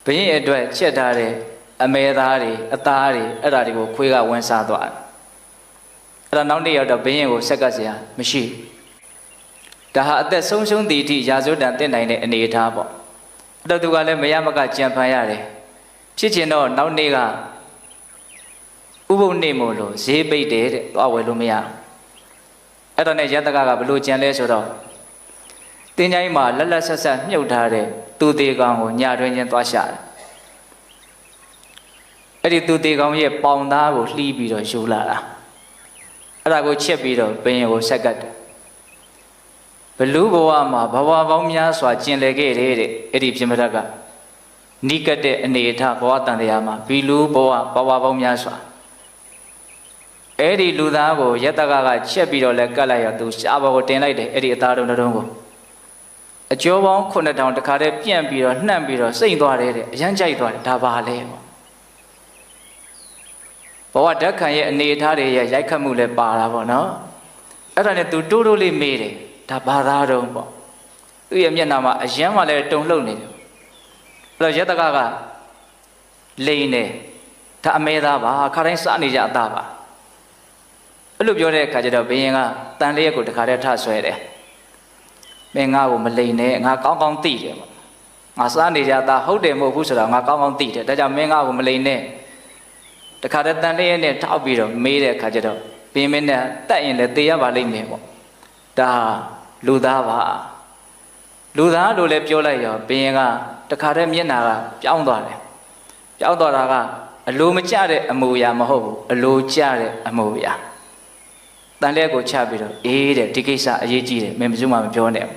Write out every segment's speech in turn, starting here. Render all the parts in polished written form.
ဘင်းအတွက်ချက်ထားတဲ့အမဲသားတွေအသားတွေအဲ့ဒါတွေကိုခွေးကဝင်စားသွားတယ်အဲ့ဒါနောက်နေ့ရောက်တော့ဘင်းရင်ကိုဆက်ကပ်စရာမရှိဒါဟာအသက်ဆုံးရှုံးသည့်အထိရာဇဝတ္တန်တက်နိုင်တဲ့အနေအထားပေါ့အဲ့တော့သူကလည်းမရမကကြံဖန်ရတယ်ဖြစ်ချင်တော့နောက်နေ့ကဥပုပ်နေ့မို့လို့ဈေးပိတ်တယ်တဲ့သွားဝယ်လို့မရအဲ့တော့နဲ့ရတကကဘလို့ကြံလဲဆိုတော့တင်းချိုင်းမှာလက်လက်ဆက်ဆက်မြုပ်ထားတဲ့သူသေးကောင်ကိုညတွင်ချင်းသွားရှာတယ်အဲ့ဒီသူသေးကောင်ရဲ့ပေါင်သားကိုလှီးပြီးတော့ယူလာတာအဲ့ဒါကိုချက်ပြီးတော့ဘင်းရင်ကိုဆက်ကတ်တယ်ဘလူးဘဝမှာဘဝပေါင်းများစွာကျင်လည်ခဲ့တဲ့အဲ့ဒီပြမရကနိကတဲ့အနေအထားဘဝတန်တရားမှာဘီလူဘဝပေါင်းများစွာအဲ့ဒီလူသားကိုယတကချက်ပြီးတော့လဲကတ်လိုက်ရသူရှားဘောကိုတင်လိုက်တယ်အဲ့ဒီအသားတုံးတုံးကိုအကျော်ပေါင်း9000တခါတည်းပြန့်ပြီးတော့နှံ့ပြီးတော့စိမ့်သွားတယ်တဲ့အရန်ကြိုက်သွားတယ်ဒါပါလဲဘဝဓာတ်ခံရဲ့အနေအထားတွေရဲ့ရိုက်ခတ်မှုလည်းပါတာပေါ့နော်အဲ့ဒါနဲ့သူတိုးတိုးလေးမေးတယ်ဒါဘာသာတုံးပေါ့သူ့ရဲ့မျက်နှာမှာအရန်မှလည်းတုံလှုပ်နေတယ်အဲ့တော့ယတကလိန်တယ်ဒါအမဲသားပါခါတိုင်းစားနေကြအသားပါအဲ့လိုပြောတဲ့အခါကျတော့ဘုရင်ကတန်လျက်ကိုတခါတည်းထဆွဲတယ်မင်းငါ့ကိုမလိန်နဲ့ငါကောင်းကောင်းသိတယ်ပေါ့ငါစားနေကြအသားဟုတ်တယ်မဟုတ်ဘူးဆိုတော့ငါကောင်းကောင်းသိတယ်ဒါကြောင့်မင်းငါ့ကိုမလိန်နဲ့တခါတည်းတန်လျက်နဲ့ထောက်ပြီးတော့မေးတဲ့အခါကျတော့ဘုရင်မင်းနဲ့တက်ရင်လည်းသေရပါလိမ့်မယ်ပေါ့ဒါလူသားပါလူသားလို့လည်းပြောလိုက်ရောဘုရင်ကတခါတည်းမျက်နာကပြောင်းသွားတယ်ပြောင်းသွားတာကအလိုမကျတဲ့အမူအရာမဟုတ်ဘူးအလိုကျတဲ့အမူအရာတန်လျက်ကိုချပြီးတော့အေးတဲ့ဒီကိစ္စအရေးကြီးတယ်မင်းဘယ်သူမှမပြောနဲ့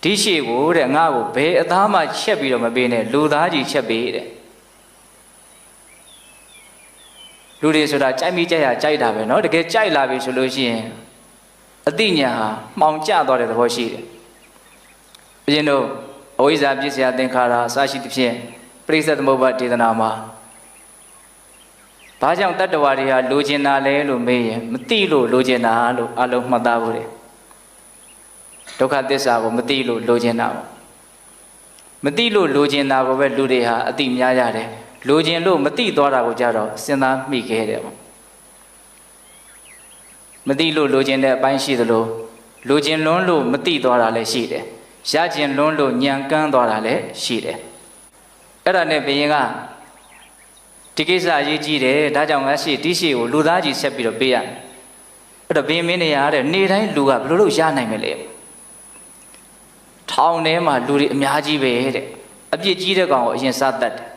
ဒီရှိကိုတဲ့ငါ့ကိုဘယ်အသားမှချက်ပြီးတော့မပေးနဲ့လူသားကြီးချက်ပေးတဲ့လူတွေဆိုတာကြိုက်မိကြရကြိုက်တာပဲเนาะတကယ်ကြိုက်လာပြီဆိုလို့ရှိရင်အတိညာဟာမှောင်ကျသွားတဲ့သဘောရှိတယ်ဘုရင်တို့အဝိဇ္ဇာပြစ္ဆရာသင်္ခါရအစရှိသဖြင့်ပရိစ္ဆေသမုပ္ပါဒေသနာမှာဘာကြောင့်တတ္တဝါတွေဟာလိုချင်တာလဲလို့မေးရင်မသိလို့လိုချင်တာလို့အလုံးမှတ်သားဖို့တယ်ဒုက္ခသစ္စာကိုမသိလို့လိုချင်တာပေါ့မသိလို့လိုချင်တာကိုပဲလူတွေဟာအတိများရတယ်လိုချင်လို့မသိသွားတာကိုကြတော့စဉ်းစားမိခဲ့တယ်ပေါ့မသိလို့လိုချင်တဲ့အပိုင်းရှိသလိုလိုချင်လွန်းလို့မသိသွားတာလည်းရှိတယ်ရချင်လွန်းလို့ညံကန်းသွားတာလည်းရှိတယ်အဲ့ဒါနဲ့ဘုရင်ကဒီကိစ္စအရေးကြီးတယ်ဒါကြောင့်ငါရှိဒီရှိကိုလူသားကြီးဆက်ပြီးတော့ပေးရမယ်အဲ့တော့ဘုရင်မင်းနေရတဲ့နေတိုင်းလူကဘယ်လိုလုပ်ရနိုင်မလဲထောင်ထဲမှာလူတွေအများကြီးပဲတဲ့အပြစ်ကြီးတဲ့ကောင်ကိုအရင်စားတတ်တယ်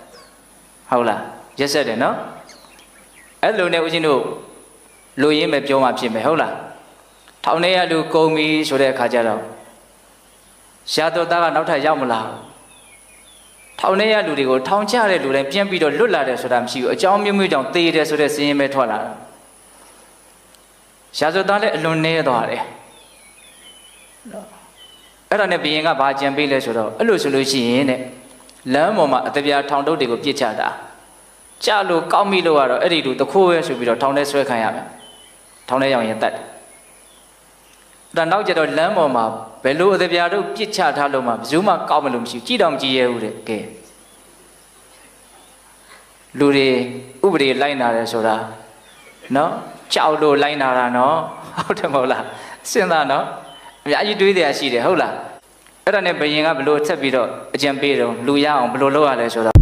ဟုတ်လားရက်ဆက်တယ်နော်အဲ့လိုနဲ့ဦးဇင်းတို့လူရင်းပဲပြောမှဖြစ်မယ်ဟုတ်လားထောင်ထဲကလူကုန်ပြီဆိုတဲ့အခါကျတော့ရှားတော်သားကနောက်ထပ်ရောက်မလာဘူးထောင်ထဲကလူတွေကိုထောင်ချတဲ့လူတိုင်းပြန်ပြီးတော့လွတ်လာတယ်ဆိုတာမရှိဘူးအကြောင်းမျိုးမျိုးကြောင့်သေတယ်ဆိုတဲ့စည်ရင်ပဲထွက်လာတာရှားတော်သားလည်းအလွန်နေသွားတယ်အဲ့ဒါနဲ့ဘုရင်ကဘာကြံပေးလဲဆိုတော့အဲ့လိုဆိုလို့ရှိရင်တဲ့လမ်းပေါ်မှာအတပြားထောင်တုပ်တွေကိုပြစ်ချတာကြလို့ကောက်မိလို့ကတော့အဲ့ဒီလူတခိုးပဲဆိုပြီးတော့ထောင်ထဲဆွဲခံရမယ်ထောင်ထဲရောက်ရင်တတ်တယ်ဒါနောက်ကျတော့လမ်းပေါ်မှာဘယ်လိုအတပြားတို့ပြစ်ချထားလို့မှဘယ်သူမှကောက်မလို့မရှိဘူးကြည်တော်မကြည်ရဲဘူးတဲ့ကဲလူတွေဥပဒေလိုက်နာတယ်ဆိုတာနော်ကြောက်လို့လိုက်နာတာနော်ဟုတ်တယ်မဟုတ်လားစဉ်းစားနော်အများကြီးတွေးတယ်ရှိတယ်ဟုတ်လားအဲ့ဒါနဲ့ဘယင်ကဘယ်လိုဆက်ပြီးတော့အကြံပေးတော့လူရအောင်ဘယ်လိုလုပ်ရလဲဆိုတော့